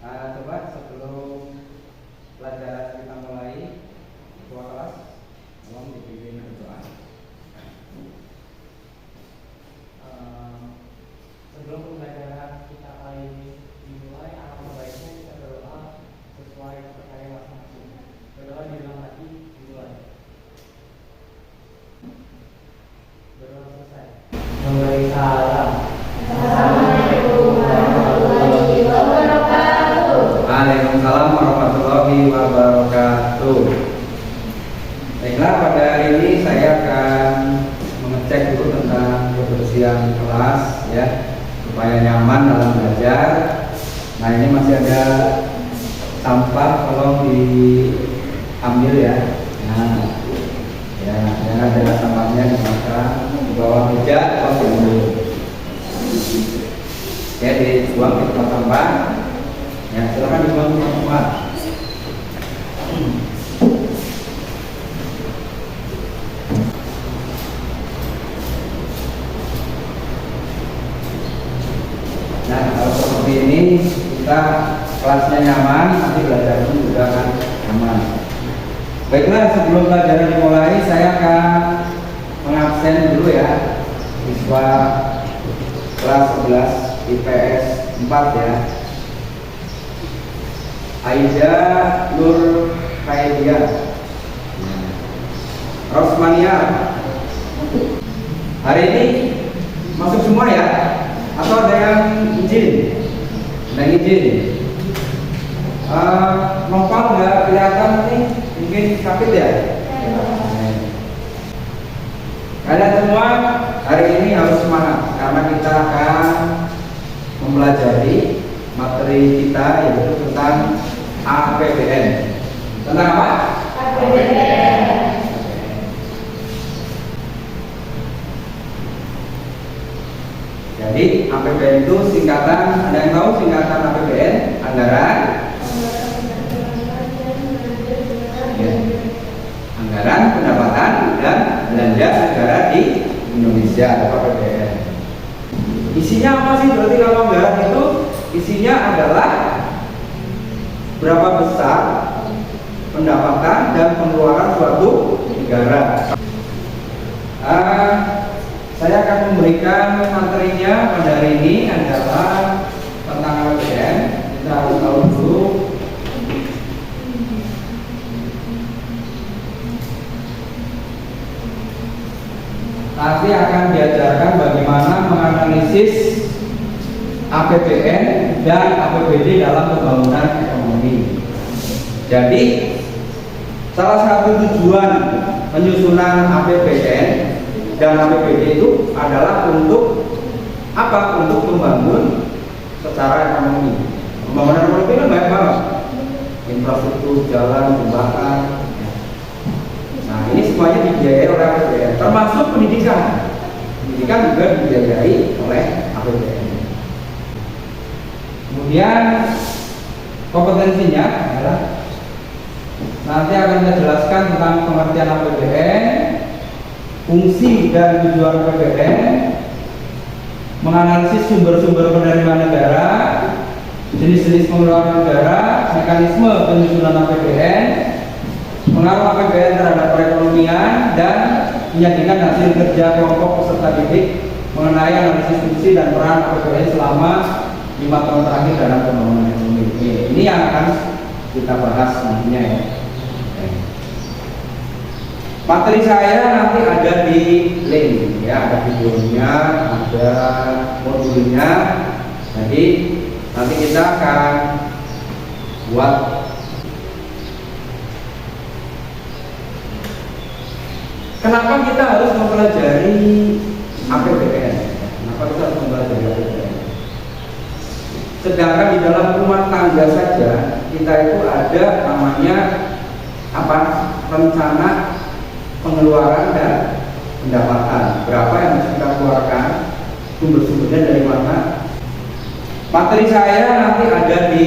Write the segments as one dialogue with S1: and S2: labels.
S1: Coba sebelum pelajaran kita mulai, ketua kelas tolong dipimpin berdoa.
S2: Sebelum pembelajaran kita kali ini dimulai, alangkah baiknya kita berdoa sesuai kepercayaan masing-masing. Berdoa di dalam hati dimulai. Berdoa selesai. Memberi salam.
S3: Assalamualaikum warahmatullahi wabarakatuh.
S1: Waalaikumsalam warahmatullahi wabarakatuh. Baiklah, pada hari ini saya akan mengecek dulu tentang kebersihan kelas ya, supaya nyaman dalam belajar. Nah, ini masih ada sampah, tolong diambil ya. Nah, ya, jangan ada sampahnya di bawah meja atau diambil. Ya, dibuang di tempat sampah. Ya, silakan dibuang di tempat sampah. Nah, kalau seperti ini kita kelasnya nyaman, nanti belajar pun juga akan nyaman. Baiklah, sebelum pelajaran dimulai, saya akan mengabsen dulu ya siswa kelas 11 IPS 4 ya. Aida Nur Kaidia, Rosmania. Hari ini masuk semua ya? Atau ada yang izin? Ada yang izin? Nopal nggak kelihatan nih? Mungkin sakit ya? Kalian semua hari ini harus semangat karena kita akan mempelajari materi kita, yaitu tentang APBN. Tentang apa?
S3: APBN.
S1: Jadi APBN itu singkatan, ada yang tahu singkatan APBN? Anggaran? Ya. Anggaran, pendapatan, dan belanja negara di Indonesia atau APBN. Isinya apa sih? Berarti kalau anggaran itu isinya adalah berapa besar pendapatan dan pengeluaran suatu negara. Saya akan memberikan materinya pada hari ini adalah tentang APBN. Kita harus tahu dulu nanti akan diajarkan bagaimana menganalisis APBN dan APBD dalam pembangunan ekonomi. Jadi salah satu tujuan penyusunan APBN dan APBD itu adalah untuk apa? Untuk membangun secara ekonomi. Pembangunan ekonomi kan banyak banget, infrastruktur, jalan, jembatan. Nah, ini semuanya dibiayai oleh APBN, termasuk pendidikan. Pendidikan juga dibiayai oleh APBN. Kemudian kompetensinya adalah nanti akan kita jelaskan tentang pengertian APBN, fungsi dan tujuan APBN, menganalisis sumber-sumber penerimaan negara, jenis-jenis pengeluaran negara, mekanisme penyusunan APBN, pengaruh APBN terhadap perekonomian, dan menyajikan hasil kerja kelompok peserta didik mengenai analisis fungsi dan peran APBN selama 5 tahun terakhir dalam pembangunan ekonomi. Ini yang akan kita bahas nantinya ya. Materi saya nanti ada di link ya, ada videonya, ada modulnya. Jadi nanti kita akan buat kenapa kita harus mempelajari APBN? Kenapa kita harus mempelajari APBN? Sedangkan di dalam rumah tangga saja kita itu ada namanya apa? Rencana pengeluaran dan pendapatan. Berapa yang harus kita keluarkan? Sumber-sumbernya dari mana? Materi saya nanti ada di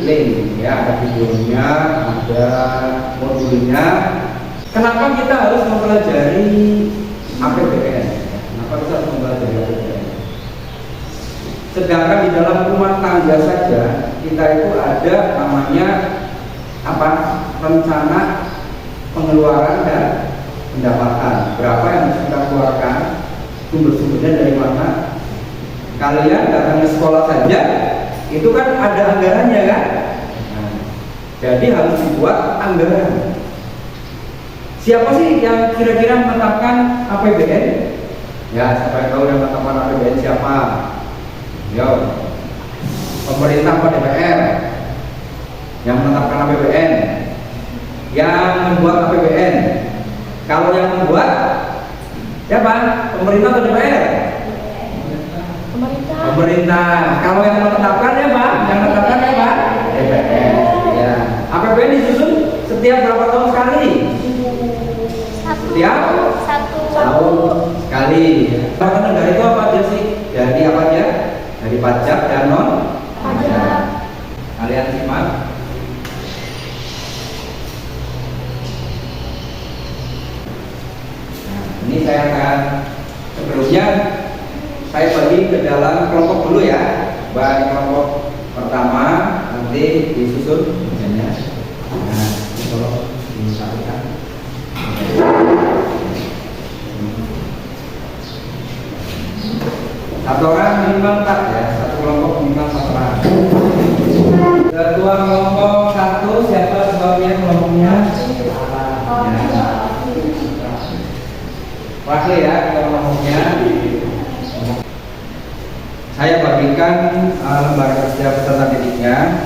S1: link ya, ada videonya, ada modulnya. Kenapa kita harus mempelajari APBN? Kenapa kita harus mempelajari APBN? Sedangkan di dalam rumah tangga saja kita itu ada namanya apa? Rencana pengeluaran dan pendapatan. Berapa yang harus kita keluarkan? Sumber-sumbernya dari mana? Kalian datang ke sekolah saja, itu kan ada anggarannya kan? Nah, jadi harus dibuat anggaran. Siapa sih yang kira-kira menetapkan APBN? Ya, siapa yang tahu yang menetapkan APBN siapa? Yo, pemerintah atau DPR yang menetapkan APBN, yang membuat APBN. Kalau yang membuat siapa? Pemerintah atau DPR?
S3: Pemerintah.
S1: Pemerintah. Kalau yang menetapkan ya Pak, yang menetapkan ya Pak, DPR. Ya. APBN disusun setiap berapa tahun sekali? Setiap tahun sekali. Bahkan negara itu apa aja sih? Dari apa aja? Dari pajak dan non pajak. Kalian simak. Nah, ini saya akan sebelumnya saya bagi ke dalam kelompok dulu ya. Baik kelompok pertama nanti disusun misalnya. Nah, ini kalau disatukan. Satu orang minimal 4 ya, satu kelompok minimal 4 orang. Ketua kelompok 1 siapa sebagai kelompoknya? Ya. Wakil ya kelompoknya. Saya bagikan lembar kerja peserta didiknya.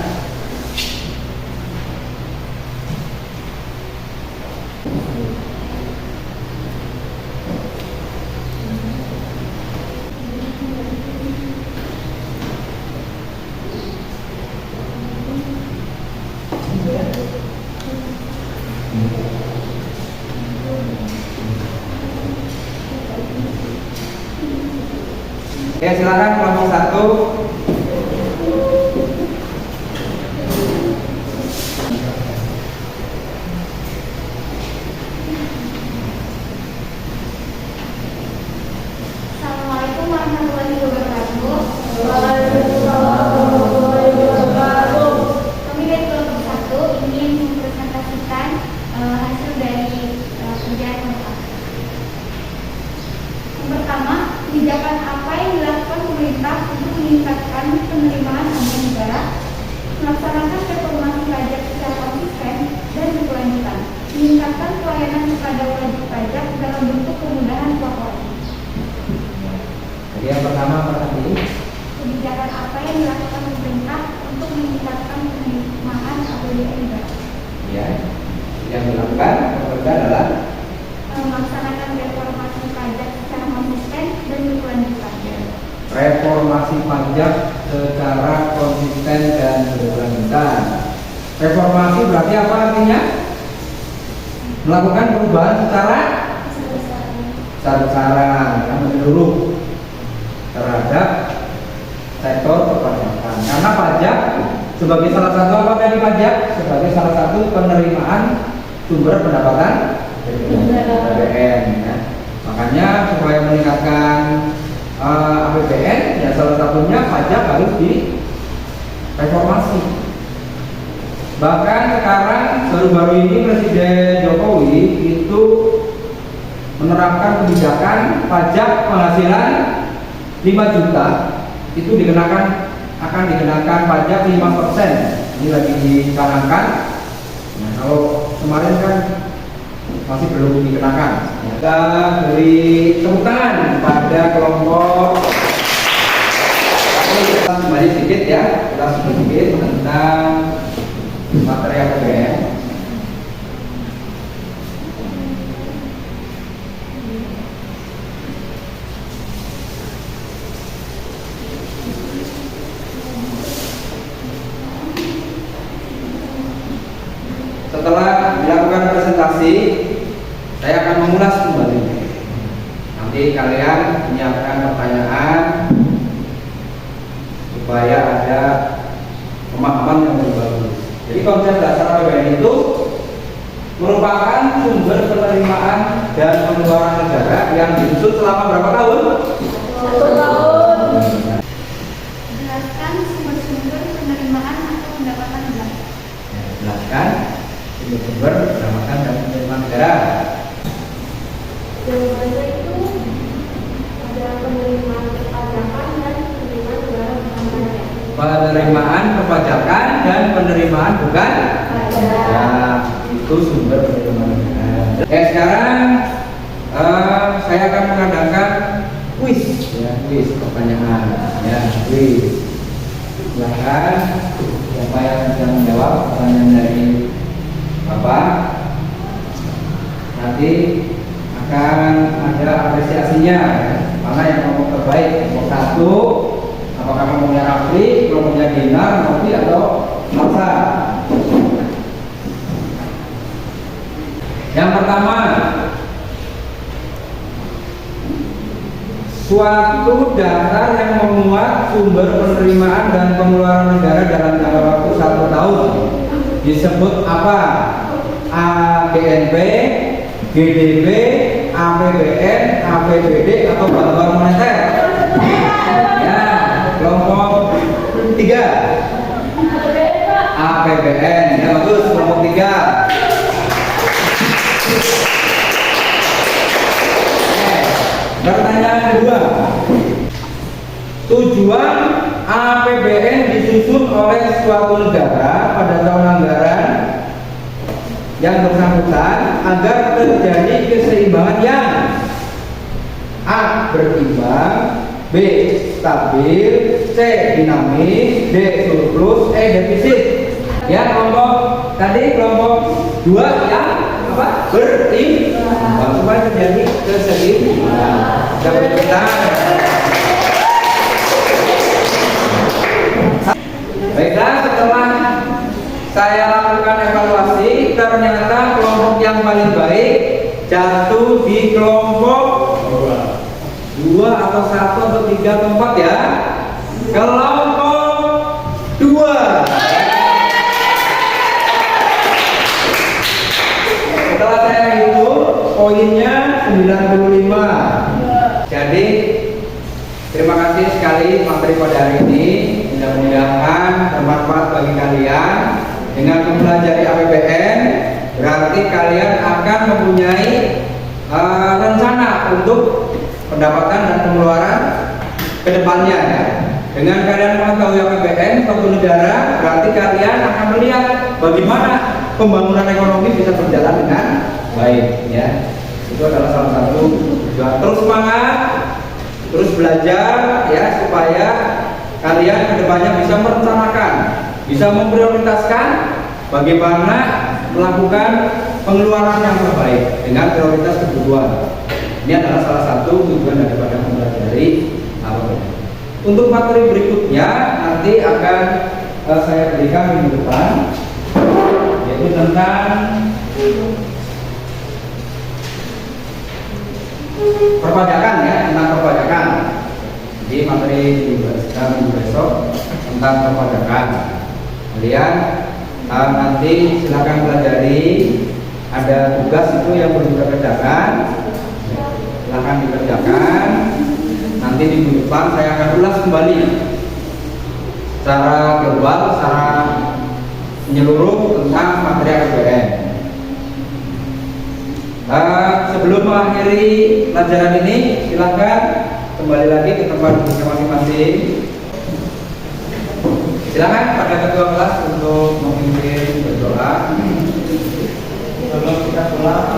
S1: Ya silakan kelompok 1.
S3: Assalamualaikum warahmatullahi wabarakatuh. Waalaikumsalam warahmatullahi wabarakatuh. Kami dari kelompok 1 ingin mempresentasikan hasil dari kerjaan kelompok. Yang pertama, kebijakan apa yang dilakukan pemerintah untuk meningkatkan penerimaan anggaran negara, melaksanakan reformasi pajak secara konsisten dan berkelanjutan, meningkatkan pelayanan kepada wajib pajak dalam bentuk kemudahan pelaporan.
S1: Jadi yang pertama apa tadi?
S3: Kebijakan apa yang dilakukan pemerintah untuk meningkatkan penerimaan APBN negara?
S1: Ya, yang dilakukan pemerintah adalah
S3: Melaksanakan reformasi pajak secara konsisten dan berkelanjutan.
S1: reformasi pajak secara konsisten dan berkelanjutan. Reformasi berarti apa artinya? Melakukan perubahan secara besar-besaran yang menyeluruh terhadap sektor perpajakan. Karena pajak sebagai salah satu apa tadi pajak? Sebagai salah satu penerimaan sumber pendapatan APBN. Ya. Makanya supaya meningkatkan APBN, ya salah satunya pajak harus direformasi. Bahkan sekarang baru-baru ini Presiden Jokowi itu menerapkan kebijakan pajak penghasilan 5 juta itu akan dikenakan pajak 5%. Ini lagi dicanangkan. Nah, kalau kemarin kan masih belum dikenakan. Kita beri tepuk tangan pada kelompok. Kita kembali sedikit ya, kita sedikit tentang materi APBN. Setelah dilakukan presentasi, saya akan mengulas kembali. Nanti kalian menyiapkan pertanyaan supaya ada pemahaman yang lebih bagus. Jadi konsep dasar APBN itu merupakan sumber penerimaan dan pengeluaran negara yang disusun selama berapa tahun?
S3: 1 tahun.
S1: sumber pendapatan dan penerimaan negara.
S3: Jawabannya itu ada penerimaan perpajakan dan penerimaan negara bukan pajak.
S1: Penerimaan perpajakan dan penerimaan bukan
S3: Pajak.
S1: ya, itu sumber penerimaan negara. Sekarang saya akan mengadakan kuis, ya, kuis pertanyaan, ya, kuis. Silakan siapa yang bisa menjawab pertanyaan dari Bapak. Nanti akan ada apresiasinya, ya. Mana yang kelompok terbaik, kelompok 1, apakah kelompoknya Rafli, kelompoknya Dinar, Novi atau Marsa. Yang pertama, suatu daftar yang memuat sumber penerimaan dan pengeluaran negara dalam jangka waktu 1 tahun disebut apa? AGNP, GDP, APBN, APBD atau bantuan moneter? Ya, kelompok 3 APBN. Ya, bagus, kelompok 3. Pertanyaan kedua, tujuan APBN disusun oleh suatu negara pada tahun anggaran yang bersangkutan agar terjadi keseimbangan yang A. berimbang, B. stabil, C. dinamis, D. surplus, E. defisit. Ya, kelompok tadi kelompok 2 yang apa? Berimbang, supaya terjadi keseimbangan. Dapat kita. Baiklah, setelah saya lakukan evaluasi, ternyata kelompok yang paling baik jatuh di kelompok 2 atau 1 atau 3 atau 4 ya. Kelompok 2. Setelah saya hitung, poinnya 95. Jadi terima kasih sekali materi pada hari ini. Mudah-mudahan bermanfaat bagi kalian. Dengan mempelajari APBN, berarti kalian akan mempunyai rencana untuk pendapatan dan pengeluaran ke depannya ya. Dengan kalian mengetahui APBN suatu negara, berarti kalian akan melihat bagaimana pembangunan ekonomi bisa berjalan dengan baik ya. Itu adalah salah satu tujuan. Terus semangat, terus belajar ya, supaya kalian kedepannya bisa merencanakan, bisa memprioritaskan bagaimana melakukan pengeluaran yang terbaik dengan prioritas kebutuhan. Ini adalah salah satu tujuan daripada mempelajari APBN. Untuk materi berikutnya nanti akan saya berikan minggu depan, yaitu tentang perpajakan ya, tentang perpajakan. Jadi materi minggu besok tentang perpajakan. Kalian nanti silakan pelajari, ada tugas itu yang perlu dikerjakan, silakan dikerjakan. Nanti minggu depan saya akan ulas kembali secara global, secara menyeluruh tentang materi APBN. Sebelum mengakhiri pelajaran ini, silakan kembali lagi ke tempat duduknya masing-masing. Silakan pada ketua kelas untuk memimpin berdoa.
S2: Sebelum kita pulang,